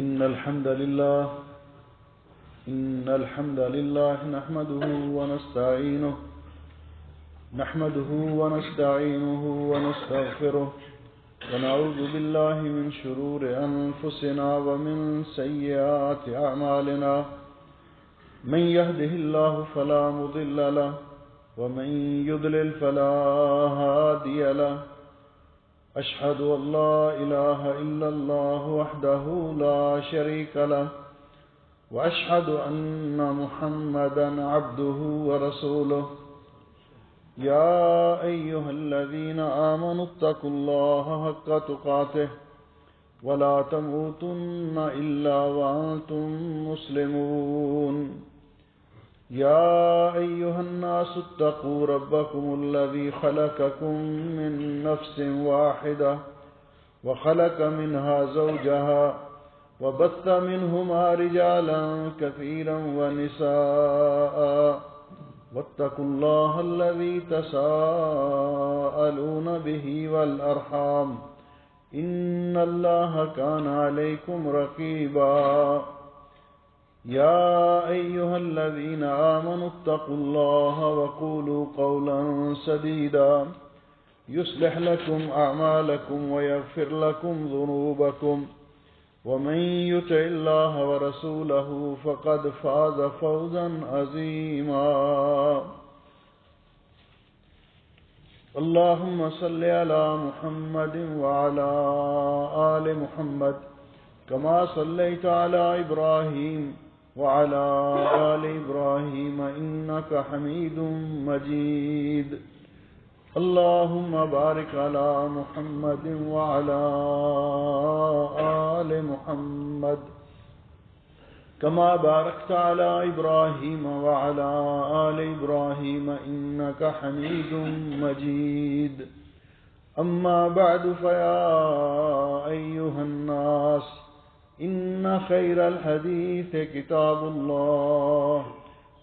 إن الحمد لله نحمده ونستعينه ونستغفره ونعوذ بالله من شرور أنفسنا ومن سيئات أعمالنا من يهده الله فلا مضل له ومن يضلل فلا هادي له أشهد أن لا إله إلا الله وحده لا شريك له وأشهد أن محمدا عبده ورسوله يا أيها الذين آمنوا اتقوا الله حق تقاته ولا تموتن إلا وأنتم مسلمون يا أيها الناس اتقوا ربكم الذي خلقكم من نفس واحدة وخلق منها زوجها وبث منهما رجالا كثيرا ونساء واتقوا الله الذي تساءلون به والأرحام إن الله كان عليكم رقيبا يا أيها الذين آمنوا اتقوا الله وقولوا قولا سديدا يصلح لكم أعمالكم ويغفر لكم ذنوبكم ومن يطع الله ورسوله فقد فاز فوزا عظيما اللهم صل على محمد وعلى آل محمد كما صليت على إبراهيم وعلى آل إبراهيم إنك حميد مجيد اللهم بارك على محمد وعلى آل محمد كما باركت على إبراهيم وعلى آل إبراهيم إنك حميد مجيد أما بعد فيا أيها الناس إن خير الحديث كتاب الله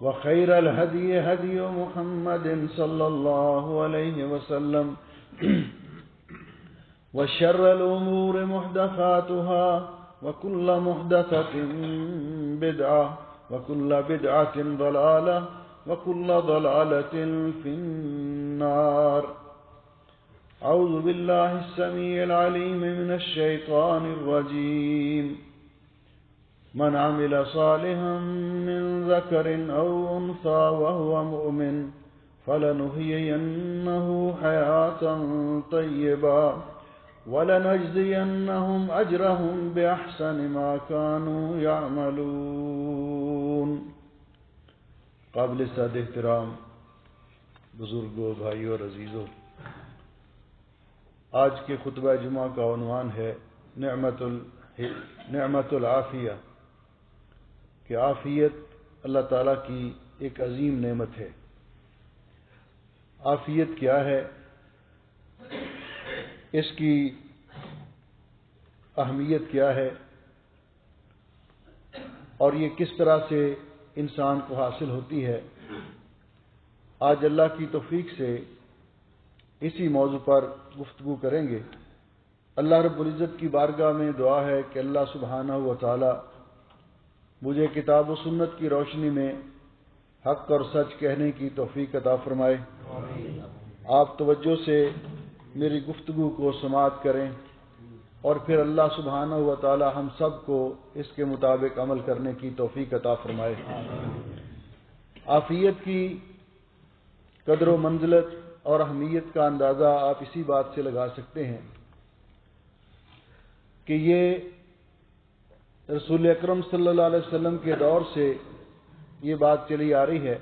وخير الهدي هدي محمد صلى الله عليه وسلم وشر الأمور محدثاتها وكل محدثة بدعة وكل بدعة ضلالة وكل ضلالة في النار أعوذ بالله السميع العليم من الشيطان الرجيم من عمل صالحا من ذكر أو أنثى وهو مؤمن فلنحيينه حياة طيبة ولنجزينهم أجرهم بأحسن ما كانوا يعملون. قابل سعادت احترام بزرگوں، بھائیوں اور عزیزوں، آج کے خطبہ جمعہ کا عنوان ہے نعمت العافیہ، کہ عافیت اللہ تعالیٰ کی ایک عظیم نعمت ہے. عافیت کیا ہے، اس کی اہمیت کیا ہے، اور یہ کس طرح سے انسان کو حاصل ہوتی ہے. آج اللہ کی توفیق سے اسی موضوع پر گفتگو کریں گے. اللہ رب العزت کی بارگاہ میں دعا ہے کہ اللہ سبحانہ و تعالی مجھے کتاب و سنت کی روشنی میں حق اور سچ کہنے کی توفیق عطا فرمائے. آپ توجہ سے میری گفتگو کو سماعت کریں اور پھر اللہ سبحانہ و تعالی ہم سب کو اس کے مطابق عمل کرنے کی توفیق عطا فرمائے. عافیت کی قدر و منزلت اور اہمیت کا اندازہ آپ اسی بات سے لگا سکتے ہیں کہ یہ رسول اکرم صلی اللہ علیہ وسلم کے دور سے یہ بات چلی آ رہی ہے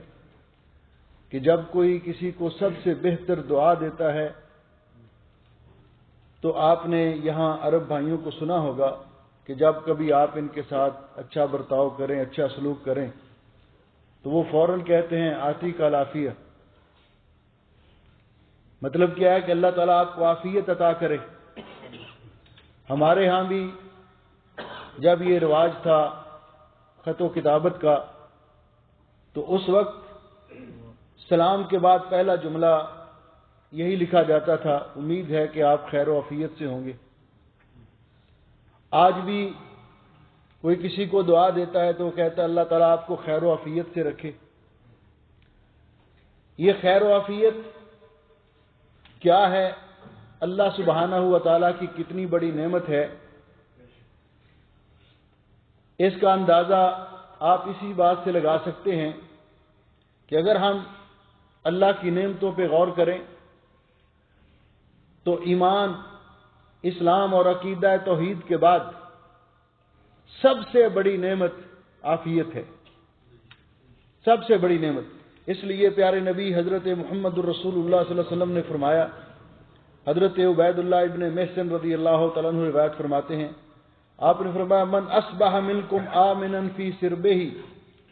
کہ جب کوئی کسی کو سب سے بہتر دعا دیتا ہے تو آپ نے یہاں عرب بھائیوں کو سنا ہوگا کہ جب کبھی آپ ان کے ساتھ اچھا برتاؤ کریں، اچھا سلوک کریں تو وہ فوراً کہتے ہیں آتی کا العافیہ. مطلب کیا ہے کہ اللہ تعالیٰ آپ کو عافیت عطا کرے. ہمارے ہاں بھی جب یہ رواج تھا خط و کتابت کا تو اس وقت سلام کے بعد پہلا جملہ یہی لکھا جاتا تھا، امید ہے کہ آپ خیر و عافیت سے ہوں گے. آج بھی کوئی کسی کو دعا دیتا ہے تو وہ کہتا ہے اللہ تعالیٰ آپ کو خیر و عافیت سے رکھے۔ یہ خیر و عافیت کیا ہے؟ اللہ سبحانہ و تعالیٰ کی کتنی بڑی نعمت ہے، اس کا اندازہ آپ اسی بات سے لگا سکتے ہیں کہ اگر ہم اللہ کی نعمتوں پہ غور کریں تو ایمان، اسلام اور عقیدہ توحید کے بعد سب سے بڑی نعمت عافیت ہے، سب سے بڑی نعمت۔ اس لیے پیارے نبی حضرت محمد الرسول اللہ صلی اللہ علیہ وسلم نے فرمایا، حضرت عبید اللہ ابن محسن رضی اللہ تعالیٰ عنہ روایت فرماتے ہیں، آپ نے فرمایا من اصبح منکم آمنا فی سربہ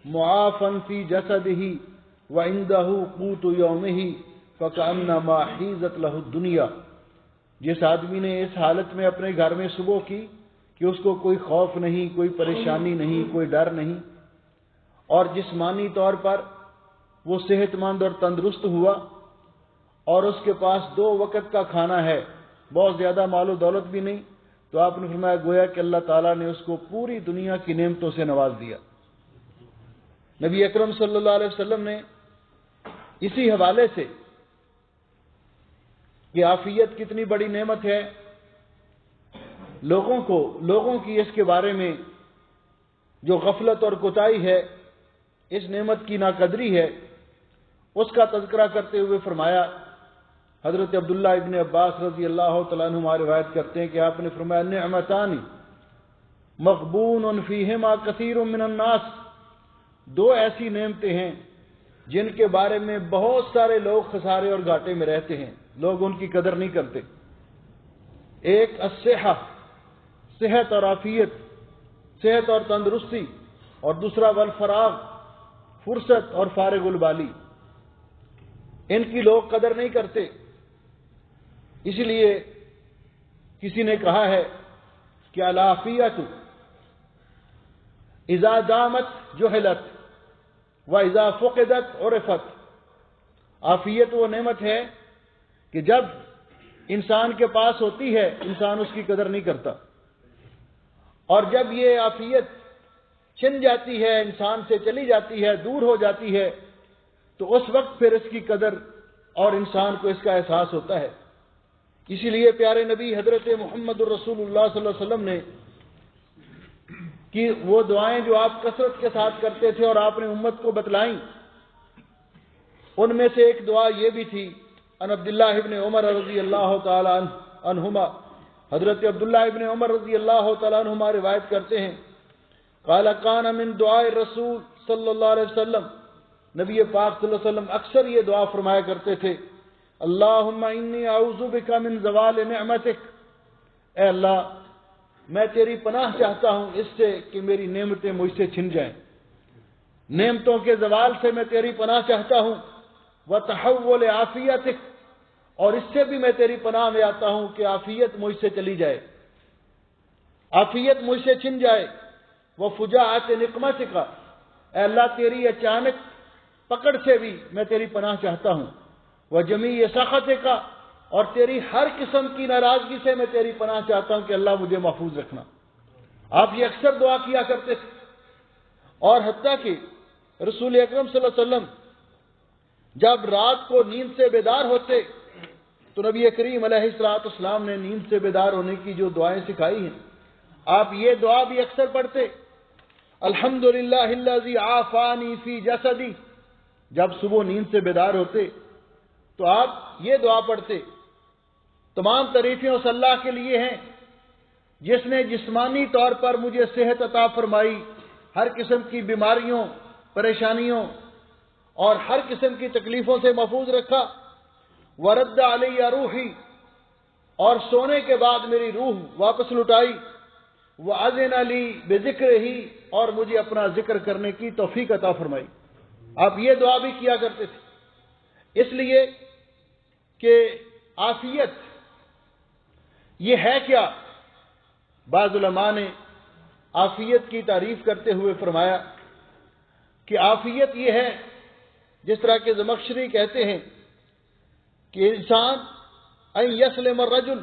معافا فی جسدہ وعندہ قوت یومہ فکأنما حیزت لہ الدنیا۔ جس آدمی نے اس حالت میں اپنے گھر میں صبح کی کہ اس کو کوئی خوف نہیں، کوئی پریشانی نہیں، کوئی ڈر نہیں، اور جسمانی طور پر وہ صحت مند اور تندرست ہوا، اور اس کے پاس 2 وقت کا کھانا ہے، بہت زیادہ مال و دولت بھی نہیں، تو آپ نے فرمایا گویا کہ اللہ تعالیٰ نے اس کو پوری دنیا کی نعمتوں سے نواز دیا۔ نبی اکرم صلی اللہ علیہ وسلم نے اسی حوالے سے کہ عافیت کتنی بڑی نعمت ہے، لوگوں کی اس کے بارے میں جو غفلت اور کوتاہی ہے، اس نعمت کی ناقدری ہے، اس کا تذکرہ کرتے ہوئے فرمایا، حضرت عبداللہ ابن عباس رضی اللہ تعالیٰ عنہما روایت کرتے ہیں کہ آپ نے فرمایا نعمتان مغبون فیہما کثیر من الناس، 2 ایسی نعمتیں ہیں جن کے بارے میں بہت سارے لوگ خسارے اور گھاٹے میں رہتے ہیں، لوگ ان کی قدر نہیں کرتے۔ ایک الصحہ، صحت اور عافیت، صحت اور تندرستی، اور دوسرا والفراغ، فرصت اور فارغ البالی، ان کی لوگ قدر نہیں کرتے۔ اسی لیے کسی نے کہا ہے کہ العافیت اذا دامت جہلت و اذا فقدت عرفت، عافیت وہ نعمت ہے کہ جب انسان کے پاس ہوتی ہے انسان اس کی قدر نہیں کرتا، اور جب یہ عافیت چھن جاتی ہے، انسان سے چلی جاتی ہے، دور ہو جاتی ہے، تو اس وقت پھر اس کی قدر اور انسان کو اس کا احساس ہوتا ہے۔ اسی لیے پیارے نبی حضرت محمد الرسول اللہ صلی اللہ علیہ وسلم نے کہ وہ دعائیں جو آپ کثرت کے ساتھ کرتے تھے اور آپ نے امت کو بتلائیں، ان میں سے ایک دعا یہ بھی تھی، ان عبداللہ ابن عمر رضی اللہ تعالی عنہما، حضرت عبداللہ ابن عمر رضی اللہ تعالی عنہما روایت کرتے ہیں، قال کان من دعاء الرسول صلی اللہ علیہ وسلم، نبی پاک صلی اللہ علیہ وسلم اکثر یہ دعا فرمایا کرتے تھے، اللہم انی اعوذ بک من زوال نعمتک، اے اللہ میں تیری پناہ چاہتا ہوں اس سے کہ میری نعمتیں مجھ سے چھن جائیں، نعمتوں کے زوال سے میں تیری پناہ چاہتا ہوں، وتحول عافیتک، اور اس سے بھی میں تیری پناہ میں آتا ہوں کہ عافیت مجھ سے چلی جائے، عافیت مجھ سے چھن جائے، وفجاعت نقمتک، اے اللہ تیری اچانک پکڑ سے بھی میں تیری پناہ چاہتا ہوں، وجمیع سخطک، اور تیری ہر قسم کی ناراضگی سے میں تیری پناہ چاہتا ہوں کہ اللہ مجھے محفوظ رکھنا۔ آپ یہ اکثر دعا کیا کرتے تھے، اور حتیٰ کہ رسول اکرم صلی اللہ علیہ وسلم جب رات کو نیند سے بیدار ہوتے تو نبی کریم علیہ السلام نے نیند سے بیدار ہونے کی جو دعائیں سکھائی ہیں، آپ یہ دعا بھی اکثر پڑھتے، الحمدللہ الذی عافانی فی جسدی، جب صبح نیند سے بیدار ہوتے تو آپ یہ دعا پڑھتے، تمام تعریفیں اس اللہ کے لیے ہیں جس نے جسمانی طور پر مجھے صحت عطا فرمائی، ہر قسم کی بیماریوں، پریشانیوں اور ہر قسم کی تکلیفوں سے محفوظ رکھا، ورد علی روحی، اور سونے کے بعد میری روح واپس لٹائی، وَأَذِنَ لِي بِذِكْرِهِ، اور مجھے اپنا ذکر کرنے کی توفیق عطا فرمائی۔ آپ یہ دعا بھی کیا کرتے تھے، اس لیے کہ عافیت یہ ہے کیا؟ بعض علماء نے عافیت کی تعریف کرتے ہوئے فرمایا کہ عافیت یہ ہے، جس طرح کہ زمخشری کہتے ہیں کہ انسان ان یسلم الرجل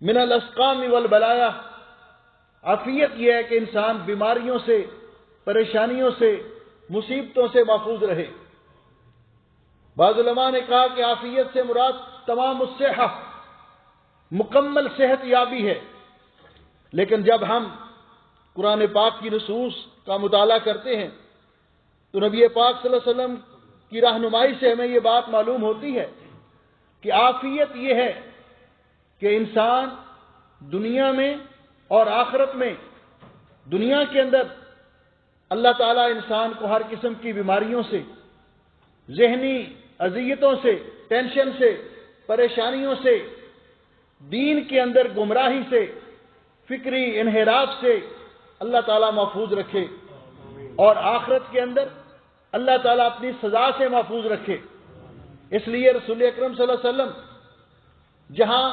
من الاسقام والبلایا، عافیت یہ ہے کہ انسان بیماریوں سے، پریشانیوں سے، مصیبتوں سے محفوظ رہے۔ بعض علماء نے کہا کہ عافیت سے مراد تمام الصحہ، مکمل صحت یابی ہے۔ لیکن جب ہم قرآن پاک کی نصوص کا مطالعہ کرتے ہیں تو نبی پاک صلی اللہ علیہ وسلم کی رہنمائی سے ہمیں یہ بات معلوم ہوتی ہے کہ عافیت یہ ہے کہ انسان دنیا میں اور آخرت میں، دنیا کے اندر اللہ تعالیٰ انسان کو ہر قسم کی بیماریوں سے، ذہنی اذیتوں سے، ٹینشن سے، پریشانیوں سے، دین کے اندر گمراہی سے، فکری انحراف سے اللہ تعالیٰ محفوظ رکھے، اور آخرت کے اندر اللہ تعالیٰ اپنی سزا سے محفوظ رکھے۔ اس لیے رسول اکرم صلی اللہ علیہ وسلم جہاں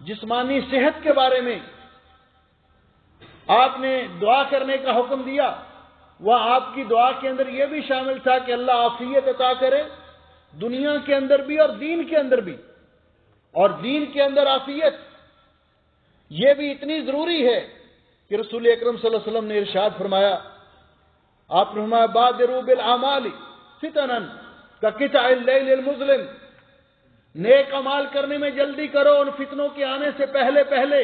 جسمانی صحت کے بارے میں آپ نے دعا کرنے کا حکم دیا، وہاں آپ کی دعا کے اندر یہ بھی شامل تھا کہ اللہ عافیت عطا کرے دنیا کے اندر بھی اور دین کے اندر بھی، اور دین کے اندر عافیت یہ بھی اتنی ضروری ہے کہ رسول اکرم صلی اللہ علیہ وسلم نے ارشاد فرمایا، آپ نے فرمایا بادروا بالاعمال فتنا کقطع اللیل المظلم، نیک عمال کرنے میں جلدی کرو ان فتنوں کے آنے سے پہلے پہلے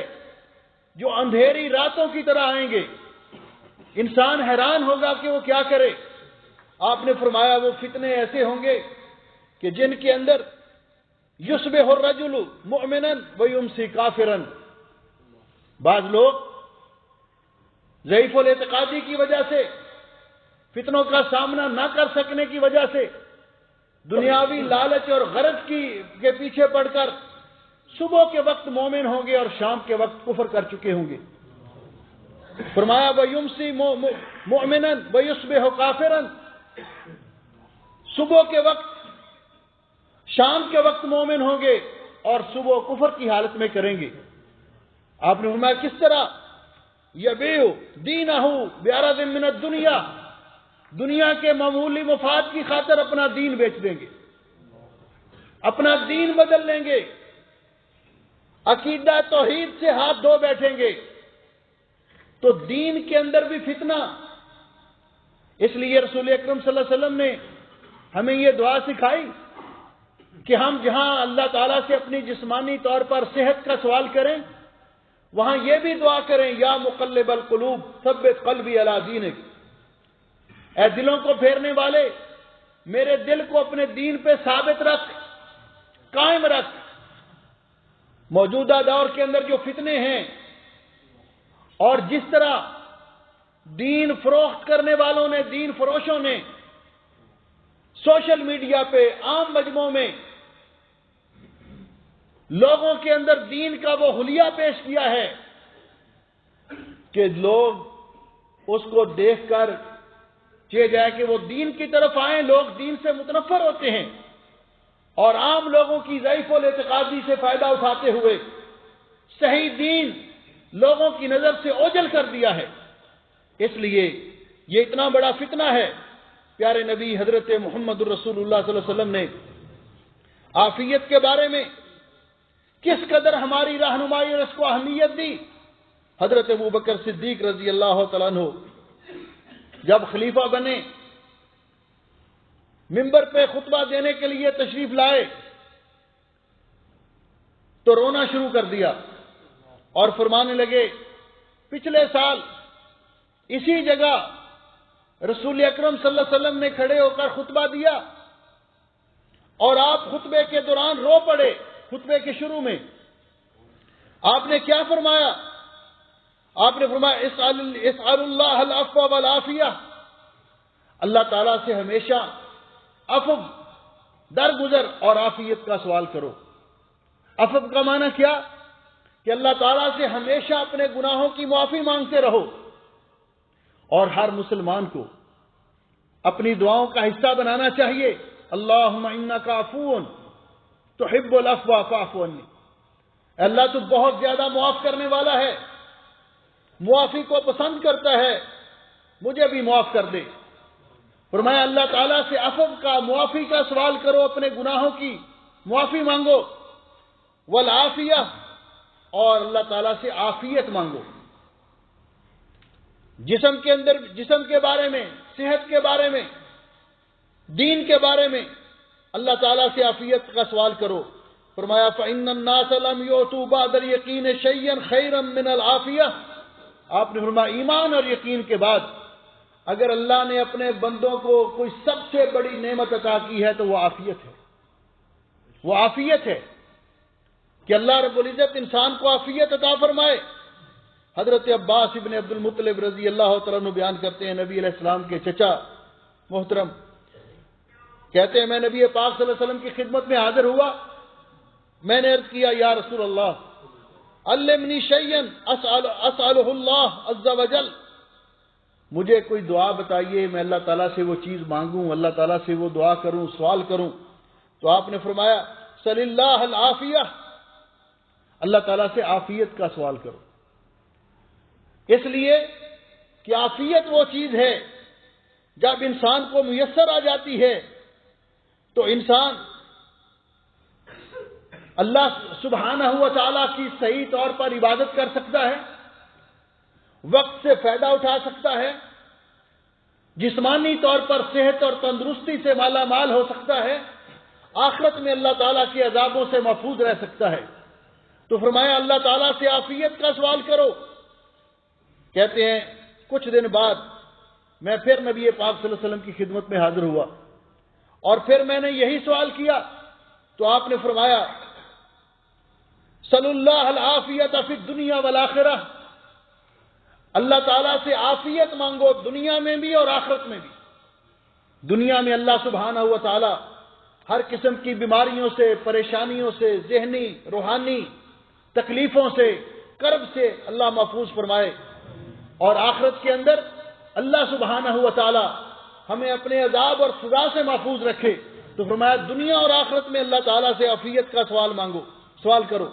جو اندھیری راتوں کی طرح آئیں گے۔ انسان حیران ہوگا کہ وہ کیا کرے۔ آپ نے فرمایا وہ فتنے ایسے ہوں گے کہ جن کے اندر یصبح الرجل مؤمنا ویمسی کافرا، بعض لوگ ضعیف الاعتقادی کی وجہ سے، فتنوں کا سامنا نہ کر سکنے کی وجہ سے، دنیاوی لالچ اور غرض کے پیچھے پڑ کر صبح کے وقت مومن ہوں گے اور شام کے وقت کفر کر چکے ہوں گے۔ فرمایا وَيُمْسِي مُؤْمِنًا وَيُصْبِحُ كَافِرًا، صبح کے وقت، شام کے وقت مومن ہوں گے اور صبح کفر کی حالت میں کریں گے۔ آپ نے فرمایا کس طرح؟ يَبِيعُ دِينَهُ بِعَرَضٍ مِّنَ الدُّنْيَا، دنیا کے معمولی مفاد کی خاطر اپنا دین بیچ دیں گے، اپنا دین بدل لیں گے، عقیدہ توحید سے ہاتھ دھو بیٹھیں گے۔ تو دین کے اندر بھی فتنہ، اس لیے رسول اکرم صلی اللہ علیہ وسلم نے ہمیں یہ دعا سکھائی کہ ہم جہاں اللہ تعالیٰ سے اپنی جسمانی طور پر صحت کا سوال کریں، وہاں یہ بھی دعا کریں یا مقلب القلوب ثبت قلبی علی دینک، اے دلوں کو پھیرنے والے میرے دل کو اپنے دین پہ ثابت رکھ، قائم رکھ۔ موجودہ دور کے اندر جو فتنے ہیں اور جس طرح دین فروخت کرنے والوں نے، دین فروشوں نے سوشل میڈیا پہ، عام مجموعوں میں لوگوں کے اندر دین کا وہ حلیہ پیش کیا ہے کہ لوگ اس کو دیکھ کر چاہے جائے کہ وہ دین کی طرف آئیں، لوگ دین سے متنفر ہوتے ہیں اور عام لوگوں کی ضعیف الاعتقادی سے فائدہ اٹھاتے ہوئے صحیح دین لوگوں کی نظر سے اوجھل کر دیا ہے۔ اس لیے یہ اتنا بڑا فتنہ ہے۔ پیارے نبی حضرت محمد الرسول اللہ صلی اللہ علیہ وسلم نے عافیت کے بارے میں کس قدر ہماری رہنمائی اور اس کو اہمیت دی۔ حضرت ابوبکر صدیق رضی اللہ تعالیٰ عنہ جب خلیفہ بنے، منبر پہ خطبہ دینے کے لیے تشریف لائے تو رونا شروع کر دیا اور فرمانے لگے پچھلے سال اسی جگہ رسول اکرم صلی اللہ علیہ وسلم نے کھڑے ہو کر خطبہ دیا اور آپ خطبے کے دوران رو پڑے۔ خطبے کے شروع میں آپ نے کیا فرمایا؟ آپ نے فرمایا اسأل اللہ العفو والعافیہ، اللہ تعالیٰ سے ہمیشہ عفو، درگزر اور عافیت کا سوال کرو۔ عفو کا معنی کیا؟ کہ اللہ تعالیٰ سے ہمیشہ اپنے گناہوں کی معافی مانگتے رہو، اور ہر مسلمان کو اپنی دعاؤں کا حصہ بنانا چاہیے۔ اللہم انک عفو تحب العفو فاعف عنی، اللہ تو بہت زیادہ معاف کرنے والا ہے، معافی کو پسند کرتا ہے، مجھے بھی معاف کر دے۔ فرمایا اللہ تعالیٰ سے عفو کا، معافی کا سوال کرو، اپنے گناہوں کی معافی مانگو، والعافیہ، اور اللہ تعالیٰ سے عافیت مانگو۔ جسم کے بارے میں، صحت کے بارے میں، دین کے بارے میں اللہ تعالیٰ سے عافیت کا سوال کرو۔ فرمایا فَإِنَّ النَّاسَ لَمْ يُؤْتُوا بَعْدَ الْيَقِينِ شَيْئًا خَيْرًا مِنَ الْعَافِيَةِ۔ آپ نے فرمایا ایمان اور یقین کے بعد اگر اللہ نے اپنے بندوں کو کوئی سب سے بڑی نعمت عطا کی ہے تو وہ عافیت ہے۔ وہ عافیت ہے کہ اللہ رب العزت انسان کو عافیت عطا فرمائے۔ حضرت عباس ابن عبد المطلب رضی اللہ تعالیٰ عنہ بیان کرتے ہیں، نبی علیہ السلام کے چچا محترم کہتے ہیں میں نبی پاک صلی اللہ علیہ وسلم کی خدمت میں حاضر ہوا، میں نے عرض کیا یا رسول اللہ علمنی شیئا اسألہ اللہ عز وجل، مجھے کوئی دعا بتائیے میں اللہ تعالیٰ سے وہ چیز مانگوں، اللہ تعالیٰ سے وہ دعا کروں، سوال کروں۔ تو آپ نے فرمایا صلی اللہ العافیہ، اللہ تعالیٰ سے عافیت کا سوال کرو، اس لیے کہ عافیت وہ چیز ہے جب انسان کو میسر آ جاتی ہے تو انسان اللہ سبحانہ و تعالیٰ کی صحیح طور پر عبادت کر سکتا ہے، وقت سے فائدہ اٹھا سکتا ہے، جسمانی طور پر صحت اور تندرستی سے مالا مال ہو سکتا ہے، آخرت میں اللہ تعالیٰ کے عذابوں سے محفوظ رہ سکتا ہے۔ تو فرمایا اللہ تعالیٰ سے عافیت کا سوال کرو۔ کہتے ہیں کچھ دن بعد میں پھر نبی پاک صلی اللہ علیہ وسلم کی خدمت میں حاضر ہوا اور پھر میں نے یہی سوال کیا تو آپ نے فرمایا صلی اللہ العافیۃ فی الدنیا والآخرہ، اللہ تعالیٰ سے عافیت مانگو دنیا میں بھی اور آخرت میں بھی۔ دنیا میں اللہ سبحانہ و تعالیٰ ہر قسم کی بیماریوں سے، پریشانیوں سے، ذہنی روحانی تکلیفوں سے، کرب سے اللہ محفوظ فرمائے، اور آخرت کے اندر اللہ سبحانہ و تعالیٰ ہمیں اپنے عذاب اور سزا سے محفوظ رکھے۔ تو فرمایا دنیا اور آخرت میں اللہ تعالیٰ سے عافیت کا سوال کرو۔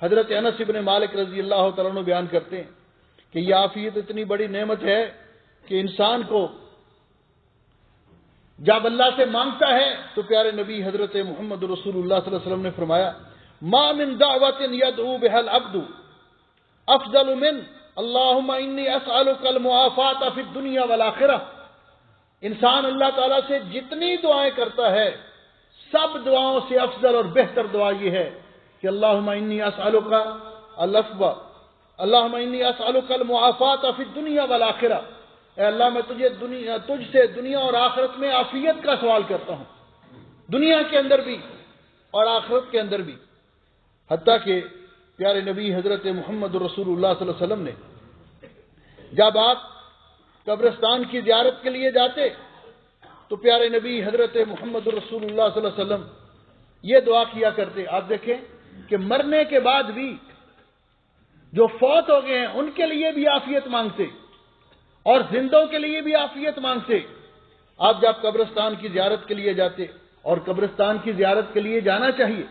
حضرت انس ابن مالک رضی اللہ تعالیٰ عنہ بیان کرتے ہیں کہ یہ عافیت اتنی بڑی نعمت ہے کہ انسان کو جب اللہ سے مانگتا ہے تو پیارے نبی حضرت محمد رسول اللہ صلی اللہ علیہ وسلم نے فرمایا ما من دعوت يدعو بها العبد افضل من اللهم انی اسألک المعافات فی الدنیا والآخرہ۔ انسان اللہ تعالیٰ سے جتنی دعائیں کرتا ہے سب دعاؤں سے افضل اور بہتر دعا یہ ہے کہ اللہم انی اسألک العفو، اللہم انی اسألک المعافات فی الدنیا والآخرہ، اے اللہ میں تجھ سے دنیا اور آخرت میں عافیت کا سوال کرتا ہوں، دنیا کے اندر بھی اور آخرت کے اندر بھی۔ حتیٰ کہ پیارے نبی حضرت محمد رسول اللہ صلی اللہ علیہ وسلم نے جب آپ قبرستان کی زیارت کے لیے جاتے تو پیارے نبی حضرت محمد رسول اللہ صلی اللہ علیہ وسلم یہ دعا کیا کرتے۔ آپ دیکھیں کہ مرنے کے بعد بھی جو فوت ہو گئے ہیں ان کے لیے بھی عافیت مانگتے اور زندوں کے لیے بھی عافیت مانگتے۔ آپ جب قبرستان کی زیارت کے لیے جاتے، اور قبرستان کی زیارت کے لیے جانا چاہیے،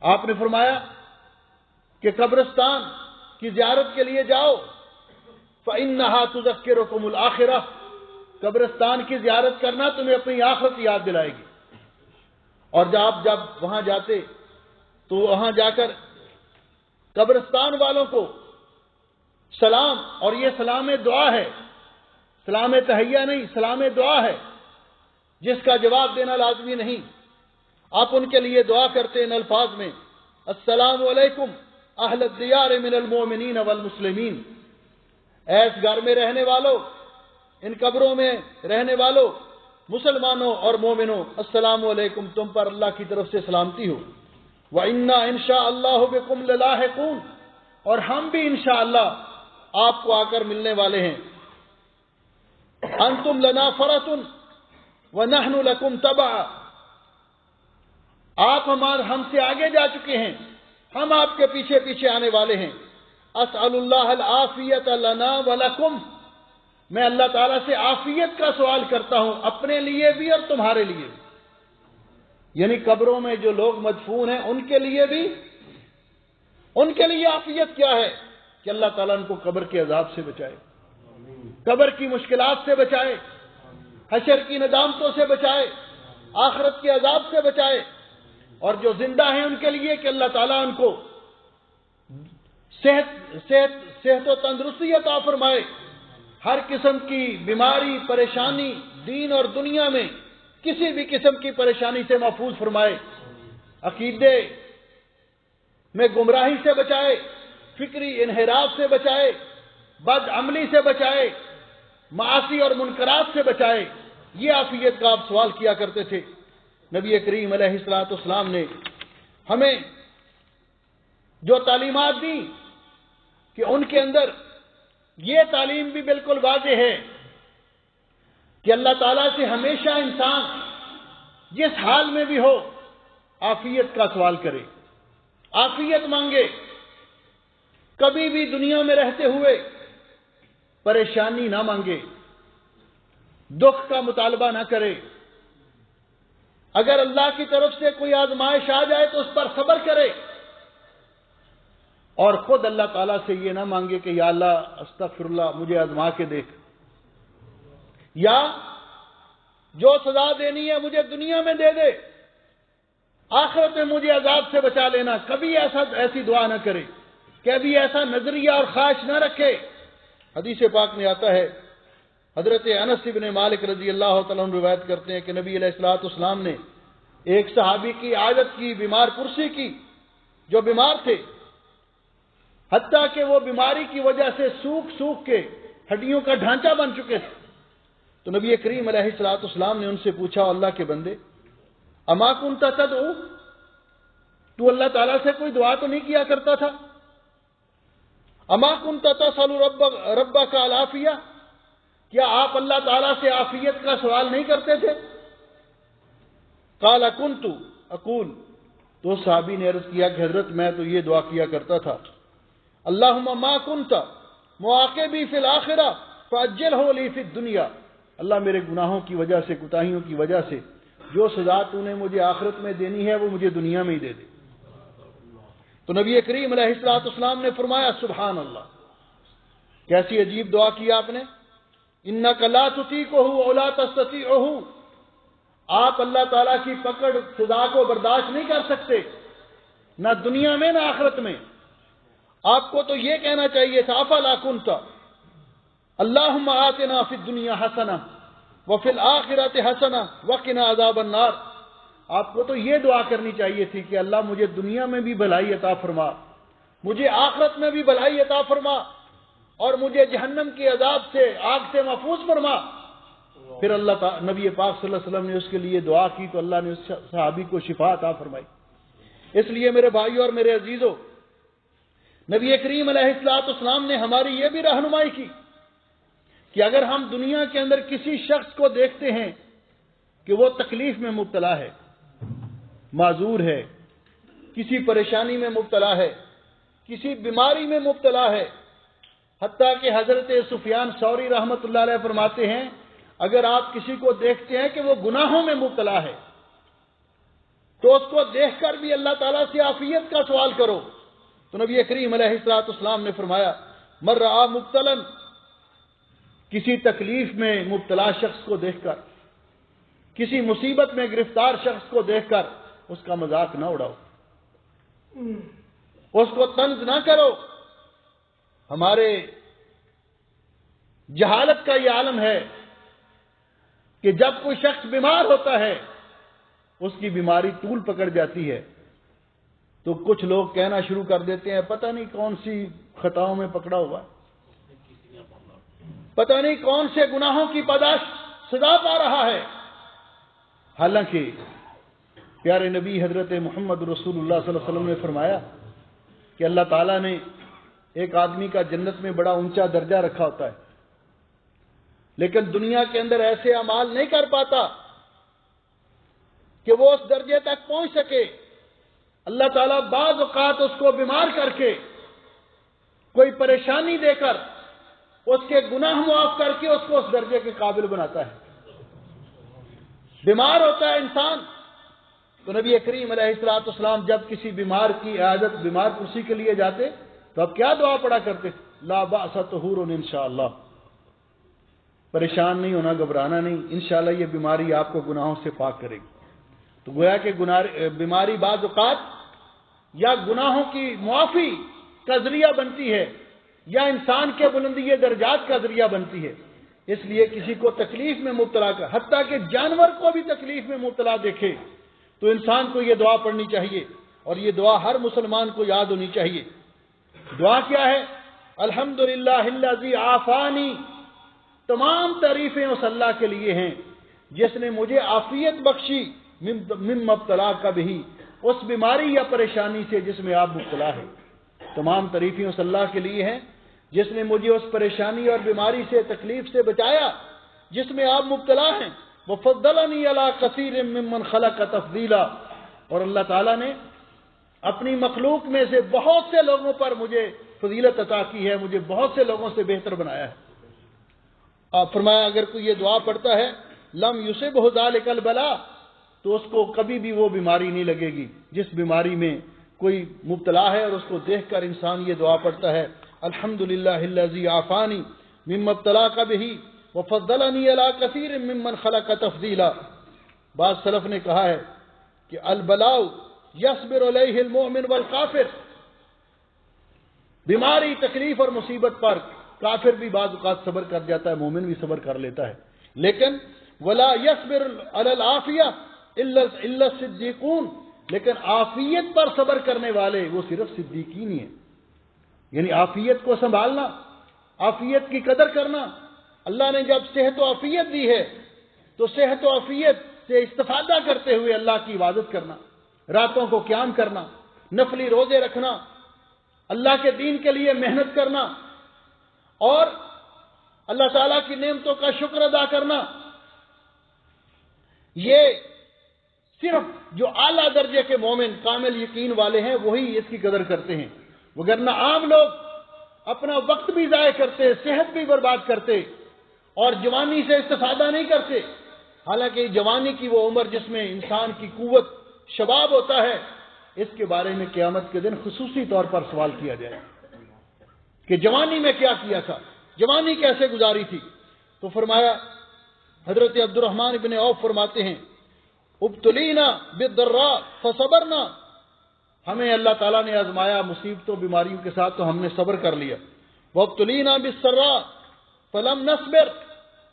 آپ نے فرمایا کہ قبرستان کی زیارت کے لیے جاؤ فَإِنَّهَا تُذَكِّرُكُمُ الْآخِرَةَ، قبرستان کی زیارت کرنا تمہیں اپنی آخرت یاد دلائے گی۔ اور جب وہاں جاتے تو وہاں جا کر قبرستان والوں کو سلام، اور یہ سلام دعا ہے، سلام تحیہ نہیں، سلام دعا ہے جس کا جواب دینا لازمی نہیں۔ آپ ان کے لیے دعا کرتے ان الفاظ میں السلام علیکم اہل الدیار من المؤمنین والمسلمین، اے اس گھر میں رہنے والوں، ان قبروں میں رہنے والوں، مسلمانوں اور مومنوں، السلام علیکم، تم پر اللہ کی طرف سے سلامتی ہو۔ وَإِنَّا إِن شَاءَ اللَّهُ بِكُمْ لَلَاحِقُونَ، اور ہم بھی انشاءاللہ آپ کو آ کر ملنے والے ہیں۔ أَنْتُمْ لَنَا فَرَةٌ وَنَحْنُ لَكُمْ تَبَعٌ، آپ ہم سے آگے جا چکے ہیں، ہم آپ کے پیچھے پیچھے آنے والے ہیں۔ اسأل اللہ العافیۃ لنا ولکم، میں اللہ تعالیٰ سے عافیت کا سوال کرتا ہوں اپنے لیے بھی اور تمہارے لیے بھی، یعنی قبروں میں جو لوگ مدفون ہیں ان کے لیے بھی، ان کے لیے عافیت کیا ہے کہ اللہ تعالیٰ ان کو قبر کے عذاب سے بچائے، قبر کی مشکلات سے بچائے، حشر کی ندامتوں سے بچائے، آخرت کے عذاب سے بچائے، اور جو زندہ ہیں ان کے لیے کہ اللہ تعالیٰ ان کو صحت و تندرستی عطا فرمائے، ہر قسم کی بیماری پریشانی دین اور دنیا میں کسی بھی قسم کی پریشانی سے محفوظ فرمائے، عقیدے میں گمراہی سے بچائے، فکری انحراف سے بچائے، بد عملی سے بچائے، معاصی اور منکرات سے بچائے۔ یہ عافیت کا آپ سوال کیا کرتے تھے۔ نبی کریم علیہ الصلوۃ والسلام نے ہمیں جو تعلیمات دی کہ ان کے اندر یہ تعلیم بھی بالکل واضح ہے کہ اللہ تعالیٰ سے ہمیشہ انسان جس حال میں بھی ہو عافیت کا سوال کرے، عافیت مانگے، کبھی بھی دنیا میں رہتے ہوئے پریشانی نہ مانگے، دکھ کا مطالبہ نہ کرے۔ اگر اللہ کی طرف سے کوئی آزمائش آ جائے تو اس پر صبر کرے، اور خود اللہ تعالیٰ سے یہ نہ مانگے کہ یا اللہ استغفر اللہ مجھے آزما کے دیکھ، یا جو سزا دینی ہے مجھے دنیا میں دے دے، آخرت میں مجھے عذاب سے بچا لینا۔ کبھی ایسی دعا نہ کرے، کبھی ایسا نظریہ اور خواہش نہ رکھے۔ حدیث پاک میں آتا ہے، حضرت انس بن مالک رضی اللہ تعالیٰ عنہ روایت کرتے ہیں کہ نبی علیہ الصلوۃ والسلام نے ایک صحابی کی عادت کی، بیمار پرسی کی، جو بیمار تھے، حتیٰ کہ وہ بیماری کی وجہ سے سوکھ سوکھ کے ہڈیوں کا ڈھانچہ بن چکے تھے۔ تو نبی کریم علیہ الصلوۃ والسلام نے ان سے پوچھا، اللہ کے بندے، اما کنت تدعو، تو اللہ تعالیٰ سے کوئی دعا تو نہیں کیا کرتا تھا؟ اما کنت تسأل ربک العافیہ، کیا آپ اللہ تعالیٰ سے عافیت کا سوال نہیں کرتے تھے؟ قال کنت اقول، تو صحابی نے عرض کیا کہ حضرت میں تو یہ دعا کیا کرتا تھا، اللہم ما کنت معاقبی فی الآخرہ فاجلہ لی فی الدنیا، اللہ میرے گناہوں کی وجہ سے، کوتاہیوں کی وجہ سے جو سزا تو نے مجھے آخرت میں دینی ہے وہ مجھے دنیا میں ہی دے دے۔ تو نبی کریم علیہ الصلوۃ والسلام نے فرمایا سبحان اللہ، کیسی عجیب دعا کی آپ نے، انک لا تطیقہ ولا تستطیعہ، آپ اللہ تعالیٰ کی پکڑ سزا کو برداشت نہیں کر سکتے، نہ دنیا میں نہ آخرت میں۔ آپ کو تو یہ کہنا چاہیے تھا افلا کنت اللہم آتنا فی الدنیا حسنہ وفی الآخرۃ حسنہ وقنا عذاب النار، آپ کو تو یہ دعا کرنی چاہیے تھی کہ اللہ مجھے دنیا میں بھی بھلائی عطا فرما، مجھے آخرت میں بھی بھلائی عطا فرما، اور مجھے جہنم کے عذاب سے، آگ سے محفوظ فرما۔ پھر نبی پاک صلی اللہ علیہ وسلم نے اس کے لیے دعا کی تو اللہ نے اس صحابی کو شفا عطا فرمائی۔ اس لیے میرے بھائیوں اور میرے عزیزوں، نبی کریم علیہ الصلوۃ والسلام نے ہماری یہ بھی رہنمائی کی کہ اگر ہم دنیا کے اندر کسی شخص کو دیکھتے ہیں کہ وہ تکلیف میں مبتلا ہے، معذور ہے، کسی پریشانی میں مبتلا ہے، کسی بیماری میں مبتلا ہے، حتیٰ کہ حضرت سفیان ثوری رحمۃ اللہ علیہ فرماتے ہیں اگر آپ کسی کو دیکھتے ہیں کہ وہ گناہوں میں مبتلا ہے تو اس کو دیکھ کر بھی اللہ تعالیٰ سے عافیت کا سوال کرو۔ تو نبی کریم علیہ الصلوۃ والسلام نے فرمایا من رأى مبتلا، کسی تکلیف میں مبتلا شخص کو دیکھ کر، کسی مصیبت میں گرفتار شخص کو دیکھ کر اس کا مذاق نہ اڑاؤ، اس کو طنز نہ کرو۔ ہمارے جہالت کا یہ عالم ہے کہ جب کوئی شخص بیمار ہوتا ہے، اس کی بیماری طول پکڑ جاتی ہے تو کچھ لوگ کہنا شروع کر دیتے ہیں پتہ نہیں کون سی خطاؤں میں پکڑا ہوا، پتہ نہیں کون سے گناہوں کی پاداش سزا پا رہا ہے۔ حالانکہ پیارے نبی حضرت محمد رسول اللہ صلی اللہ علیہ وسلم نے فرمایا کہ اللہ تعالیٰ نے ایک آدمی کا جنت میں بڑا اونچا درجہ رکھا ہوتا ہے، لیکن دنیا کے اندر ایسے اعمال نہیں کر پاتا کہ وہ اس درجے تک پہنچ سکے۔ اللہ تعالیٰ بعض اوقات اس کو بیمار کر کے، کوئی پریشانی دے کر، اس کے گناہ معاف کر کے اس کو اس درجے کے قابل بناتا ہے۔ بیمار ہوتا ہے انسان تو نبی کریم علیہ الصلوۃ والسلام جب کسی بیمار کی عیادت، بیمار پرسی کے لیے جاتے تو اب کیا دعا پڑا کرتے؟ لا بأس طہور انشاءاللہ، پریشان نہیں ہونا، گھبرانا نہیں، انشاءاللہ یہ بیماری آپ کو گناہوں سے پاک کرے گی۔ تو گویا کہ بیماری بعض اوقات یا گناہوں کی معافی کا ذریعہ بنتی ہے یا انسان کے بلندی درجات کا ذریعہ بنتی ہے۔ اس لیے کسی کو تکلیف میں مبتلا کر، حتیٰ کہ جانور کو بھی تکلیف میں مبتلا دیکھے تو انسان کو یہ دعا پڑھنی چاہیے، اور یہ دعا ہر مسلمان کو یاد ہونی چاہیے۔ دعا کیا ہے؟ الحمدللہ الذی عافانی، تمام تعریفیں اس اللہ کے لیے ہیں جس نے مجھے عافیت بخشی مما ابتلاک بہ، اس بیماری یا پریشانی سے جس میں آپ مبتلا ہے۔ تمام تعریفیں اس اللہ کے لیے ہیں جس نے مجھے اس پریشانی اور بیماری سے، تکلیف سے بچایا جس میں آپ مبتلا ہیں۔ وفضلنی علی کثیر ممن خلق تفضیلا، اور اللہ تعالیٰ نے اپنی مخلوق میں سے بہت سے لوگوں پر مجھے فضیلت عطا کی ہے، مجھے بہت سے لوگوں سے بہتر بنایا ہے۔ آپ فرمایا اگر کوئی یہ دعا پڑھتا ہے لم یصبہ ذلک البلاء، تو اس کو کبھی بھی وہ بیماری نہیں لگے گی جس بیماری میں کوئی مبتلا ہے، اور اس کو دیکھ کر انسان یہ دعا پڑھتا ہے الحمدللہ الذی عافانی مما ابتلاک بہ وفضلنی علی کثیر ممن خلق تفضیلا۔ بعض سلف نے کہا ہے کہ البلاء یصبر علیہ المؤمن والکافر، بیماری، تکلیف اور مصیبت پر کافر بھی بعض اوقات صبر کر جاتا ہے، مومن بھی صبر کر لیتا ہے، لیکن ولا یصبر علی العافیہ الا الصدیقون، لیکن عافیت پر صبر کرنے والے وہ صرف صدیقین ہی ہیں۔ یعنی عافیت کو سنبھالنا، عافیت کی قدر کرنا۔ اللہ نے جب صحت و عافیت دی ہے تو صحت و عافیت سے استفادہ کرتے ہوئے اللہ کی عبادت کرنا، راتوں کو قیام کرنا، نفلی روزے رکھنا، اللہ کے دین کے لیے محنت کرنا، اور اللہ تعالیٰ کی نعمتوں کا شکر ادا کرنا، یہ صرف جو اعلیٰ درجے کے مومن کامل یقین والے ہیں وہی اس کی قدر کرتے ہیں، وگرنہ عام لوگ اپنا وقت بھی ضائع کرتے، صحت بھی برباد کرتے اور جوانی سے استفادہ نہیں کرتے۔ حالانکہ جوانی کی وہ عمر جس میں انسان کی قوت شباب ہوتا ہے، اس کے بارے میں قیامت کے دن خصوصی طور پر سوال کیا جائے کہ جوانی میں کیا کیا تھا، جوانی کیسے گزاری تھی۔ تو فرمایا، حضرت عبد الرحمن بن عوف فرماتے ہیں ابتلینا بالضراء فصبرنا، ہمیں اللہ تعالیٰ نے آزمایا مصیبتوں بیماریوں کے ساتھ تو ہم نے صبر کر لیا۔ وابتلینا بالسراء فلم نصبر،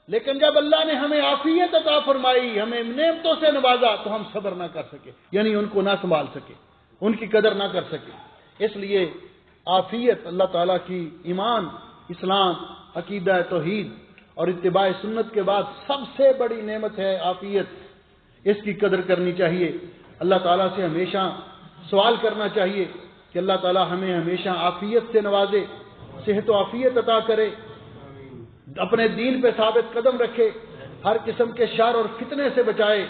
لیکن جب اللہ نے ہمیں عافیت عطا فرمائی، ہمیں نعمتوں سے نوازا تو ہم صبر نہ کر سکے، یعنی ان کو نہ سنبھال سکے، ان کی قدر نہ کر سکے۔ اس لیے عافیت اللہ تعالیٰ کی ایمان، اسلام، عقیدہ توحید اور اتباع سنت کے بعد سب سے بڑی نعمت ہے عافیت، اس کی قدر کرنی چاہیے۔ اللہ تعالیٰ سے ہمیشہ سوال کرنا چاہیے کہ اللہ تعالیٰ ہمیں ہمیشہ عافیت سے نوازے، صحت و عافیت عطا کرے، اپنے دین پہ ثابت قدم رکھے، ہر قسم کے شر اور فتنے سے بچائے،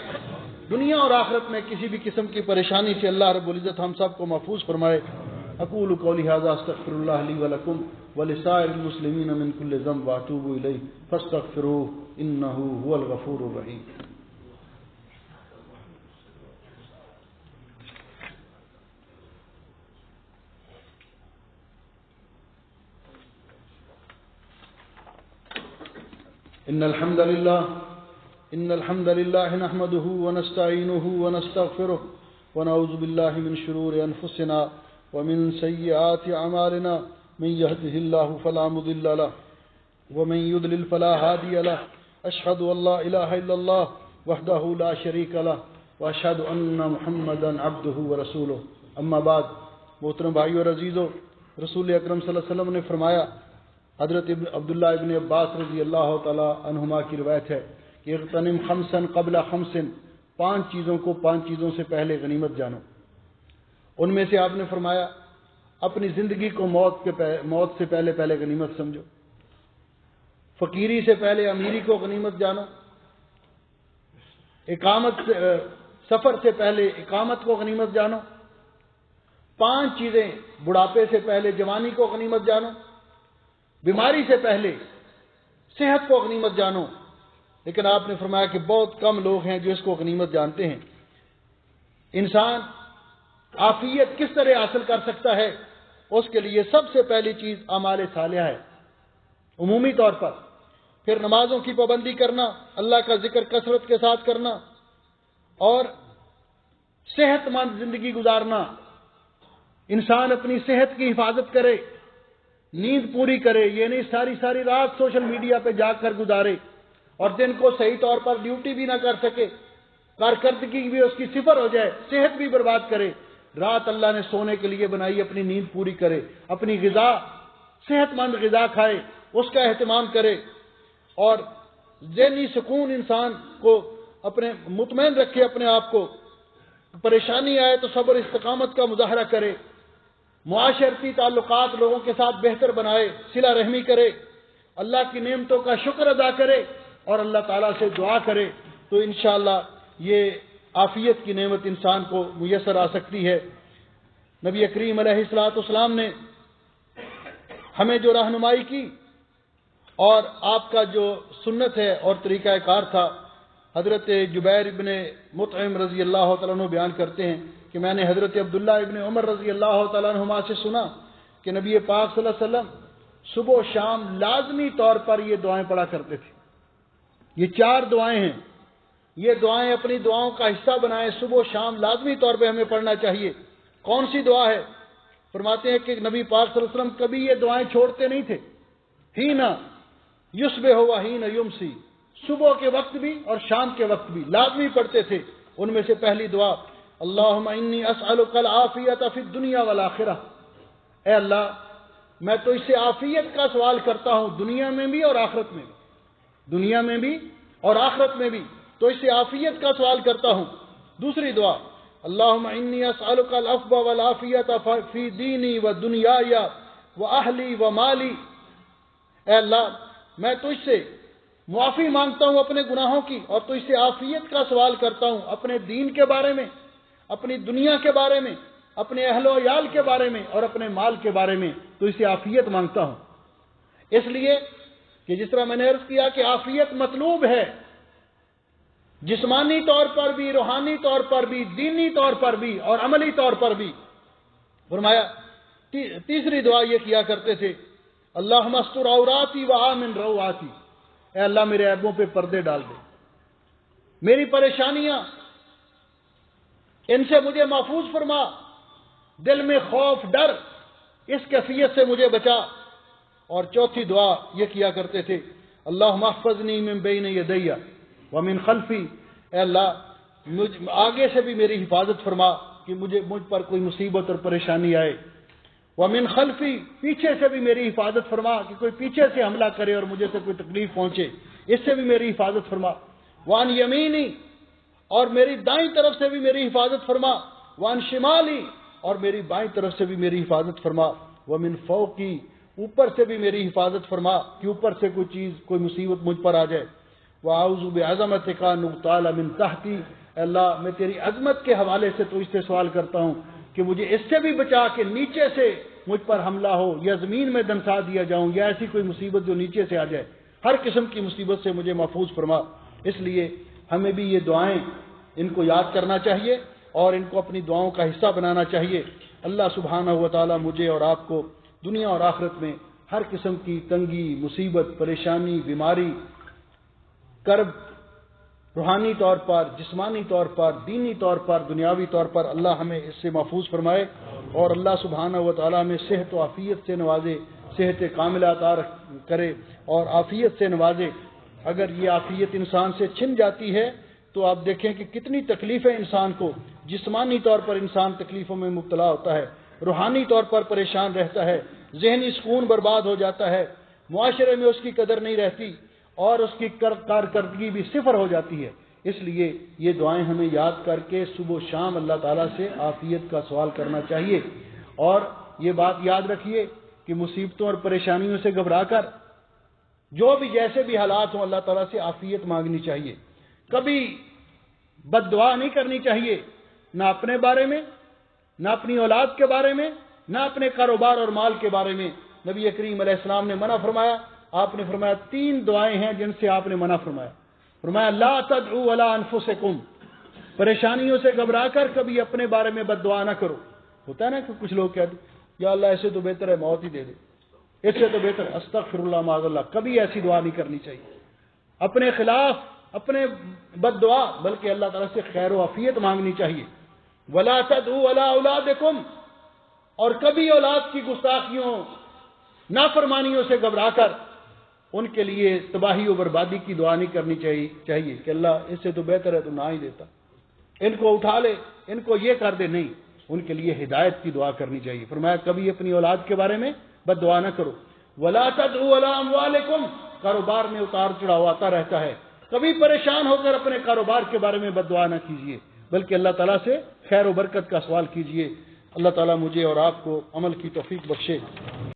دنیا اور آخرت میں کسی بھی قسم کی پریشانی سے اللہ رب العزت ہم سب کو محفوظ فرمائے۔ اقول قولی ھذا استغفر اللہ لی ولکم ولسائر المسلمین من کل ذنب واتوب الیہ فاستغفروہ انہ ھو الغفور الرحیم۔ ان الحمد لله نحمده ونستعينه ونستغفره ونعوذ بالله من شرور انفسنا ومن سيئات اعمالنا، من يهده الله فلا مضل له ومن يضلل فلا هادي له، اشهد ان لا اله الا الله وحده لا شريك له واشهد ان محمدا عبده ورسوله۔ اما بعد، محترم بھائیو اور عزیزو، رسول اکرم صلی اللہ علیہ وسلم نے فرمایا، حضرت عبداللہ ابن عباس رضی اللہ تعالی عنہما کی روایت ہے کہ اغتنم خمسا قبل خمس، 5 چیزوں کو 5 چیزوں سے پہلے غنیمت جانو۔ ان میں سے آپ نے فرمایا اپنی زندگی کو موت سے پہلے غنیمت سمجھو، فقیری سے پہلے امیری کو غنیمت جانو، سفر سے پہلے اقامت کو غنیمت جانو، 5 چیزیں بڑھاپے سے پہلے جوانی کو غنیمت جانو، بیماری سے پہلے صحت کو غنیمت جانو۔ لیکن آپ نے فرمایا کہ بہت کم لوگ ہیں جو اس کو غنیمت جانتے ہیں۔ انسان عافیت کس طرح حاصل کر سکتا ہے؟ اس کے لیے سب سے پہلی چیز اعمال صالحہ ہے، عمومی طور پر، پھر نمازوں کی پابندی کرنا، اللہ کا ذکر کثرت کے ساتھ کرنا، اور صحت مند زندگی گزارنا۔ انسان اپنی صحت کی حفاظت کرے، نیند پوری کرے، یہ نہیں ساری ساری رات سوشل میڈیا پہ جا کر گزارے اور دن کو صحیح طور پر ڈیوٹی بھی نہ کر سکے، کارکردگی بھی اس کی صفر ہو جائے، صحت بھی برباد کرے۔ رات اللہ نے سونے کے لیے بنائی، اپنی نیند پوری کرے، اپنی غذا صحت مند غذا کھائے، اس کا اہتمام کرے، اور ذہنی سکون انسان کو اپنے مطمئن رکھے، اپنے آپ کو پریشانی آئے تو صبر استقامت کا مظاہرہ کرے، معاشرتی تعلقات لوگوں کے ساتھ بہتر بنائے، صلہ رحمی کرے، اللہ کی نعمتوں کا شکر ادا کرے اور اللہ تعالیٰ سے دعا کرے، تو انشاءاللہ یہ عافیت کی نعمت انسان کو میسر آ سکتی ہے۔ نبی کریم علیہ السلام نے ہمیں جو رہنمائی کی اور آپ کا جو سنت ہے اور طریقہ کار تھا، حضرت جبیر ابن مطعم رضی اللہ تعالیٰ عنہ بیان کرتے ہیں کہ میں نے حضرت عبداللہ ابن عمر رضی اللہ تعالیٰ عنہما سے سنا کہ نبی پاک صلی اللہ علیہ وسلم صبح و شام لازمی طور پر یہ دعائیں پڑھا کرتے تھے۔ یہ 4 دعائیں ہیں، یہ دعائیں اپنی دعاؤں کا حصہ بنائیں، صبح و شام لازمی طور پہ ہمیں پڑھنا چاہیے۔ کون سی دعا ہے؟ فرماتے ہیں کہ نبی پاک صلی اللہ علیہ وسلم کبھی یہ دعائیں چھوڑتے نہیں تھے۔ ہینا یصبح و ہینا یمسی، صبح کے وقت بھی اور شام کے وقت بھی لازمی پڑھتے تھے۔ ان میں سے پہلی دعا، اللہم انی اسألک العافیۃ فی الدنیا والآخرہ، اے اللہ میں تو اس سے عافیت کا سوال کرتا ہوں، دنیا میں بھی اور آخرت میں بھی، دنیا میں بھی اور آخرت میں بھی تو اس سے عافیت کا سوال کرتا ہوں۔ دوسری دعا، اللہم انی اسألک العفو والعافیۃ فی دینی و دنیای و اہلی و مالی، اے اللہ میں تجھ سے معافی مانگتا ہوں اپنے گناہوں کی اور تجھ سے عافیت کا سوال کرتا ہوں اپنے دین کے بارے میں، اپنی دنیا کے بارے میں، اپنے اہل و عیال کے بارے میں اور اپنے مال کے بارے میں تو اسے عافیت مانگتا ہوں۔ اس لیے کہ جس طرح میں نے عرض کیا کہ عافیت مطلوب ہے، جسمانی طور پر بھی، روحانی طور پر بھی، دینی طور پر بھی اور عملی طور پر بھی۔ فرمایا تیسری دعا یہ کیا کرتے تھے، اللہم استر عوراتی و آمن رواتی، اے اللہ میرے عیبوں پہ پردے ڈال دے، میری پریشانیاں ان سے مجھے محفوظ فرما، دل میں خوف ڈر اس کیفیت سے مجھے بچا۔ اور چوتھی دعا یہ کیا کرتے تھے، اللہم احفظنی من بین یدی ومن خلفی، اے اللہ آگے سے بھی میری حفاظت فرما کہ مجھ پر کوئی مصیبت اور پریشانی آئے، ومن خلفی پیچھے سے بھی میری حفاظت فرما کہ کوئی پیچھے سے حملہ کرے اور مجھے سے کوئی تکلیف پہنچے، اس سے بھی میری حفاظت فرما، وان یمینی اور میری دائیں طرف سے بھی میری حفاظت فرما، وان شمالی اور میری بائیں طرف سے بھی میری حفاظت فرما، ومن فوقی اوپر سے بھی میری حفاظت فرما کہ اوپر سے کوئی چیز کوئی مصیبت مجھ پر آ جائے، وَأَعُوذُ بِعَظَمَتِكَ أَنْ أُغْتَالَ مِنْ تَحْتِي، اے اللہ میں تیری عظمت کے حوالے سے تو اس سے سوال کرتا ہوں کہ مجھے اس سے بھی بچا کہ نیچے سے مجھ پر حملہ ہو یا زمین میں دنسا دیا جاؤں یا ایسی کوئی مصیبت جو نیچے سے آ جائے، ہر قسم کی مصیبت سے مجھے محفوظ فرما۔ اس لیے ہمیں بھی یہ دعائیں ان کو یاد کرنا چاہیے اور ان کو اپنی دعاؤں کا حصہ بنانا چاہیے۔ اللہ سبحانہ و تعالی مجھے اور آپ کو دنیا اور آخرت میں ہر قسم کی تنگی، مصیبت، پریشانی، بیماری، کرب، روحانی طور پر، جسمانی طور پر، دینی طور پر، دنیاوی طور پر اللہ ہمیں اس سے محفوظ فرمائے اور اللہ سبحانہ و تعالی ہمیں صحت و عافیت سے نوازے، صحت کاملہ عطا کرے اور عافیت سے نوازے۔ اگر یہ عافیت انسان سے چھن جاتی ہے تو آپ دیکھیں کہ کتنی تکلیفیں انسان کو، جسمانی طور پر انسان تکلیفوں میں مبتلا ہوتا ہے، روحانی طور پر پریشان رہتا ہے، ذہنی سکون برباد ہو جاتا ہے، معاشرے میں اس کی قدر نہیں رہتی اور اس کی کارکردگی بھی صفر ہو جاتی ہے۔ اس لیے یہ دعائیں ہمیں یاد کر کے صبح و شام اللہ تعالیٰ سے عافیت کا سوال کرنا چاہیے، اور یہ بات یاد رکھیے کہ مصیبتوں اور پریشانیوں سے گھبرا کر جو بھی جیسے بھی حالات ہوں اللہ تعالیٰ سے عافیت مانگنی چاہیے، کبھی بد دعا نہیں کرنی چاہیے، نہ اپنے بارے میں، نہ اپنی اولاد کے بارے میں، نہ اپنے کاروبار اور مال کے بارے میں۔ نبی کریم علیہ السلام نے منع فرمایا، آپ نے فرمایا 3 دعائیں ہیں جن سے آپ نے منع فرمایا، فرمایا لا تدعوا علی انفسکم، پریشانیوں سے گھبرا کر کبھی اپنے بارے میں بد دعا نہ کرو۔ ہوتا ہے نا کہ کچھ لوگ کہتے یا اللہ ایسے تو بہتر ہے موت ہی دے دے، اس سے تو بہتر استغفر اللہ معاذ اللہ، کبھی ایسی دعا نہیں کرنی چاہیے اپنے خلاف، اپنے بد دعا، بلکہ اللہ تعالیٰ سے خیر و عافیت مانگنی چاہیے۔ ولا تدعوا علی اولادکم، اور کبھی اولاد کی گستاخیوں، نافرمانیوں سے گھبرا کر ان کے لیے تباہی و بربادی کی دعا نہیں کرنی چاہیے کہ اللہ اس سے تو بہتر ہے تو نہ ہی دیتا، ان کو اٹھا لے، ان کو یہ کر دے. نہیں، ان کے لیے ہدایت کی دعا کرنی چاہیے. فرمایا کبھی اپنی اولاد کے بارے میں بد دعا نہ کرو. وَلَا تَدْعُوا عَلَىٰ أَمْوَالِكُمْ، کاروبار میں اتار چڑھاؤ آتا رہتا ہے، کبھی پریشان ہو کر اپنے کاروبار کے بارے میں بد دعا نہ کیجیے، بلکہ اللہ تعالیٰ سے خیر و برکت کا سوال کیجیے. اللہ تعالیٰ مجھے اور آپ کو عمل کی توفیق بخشے.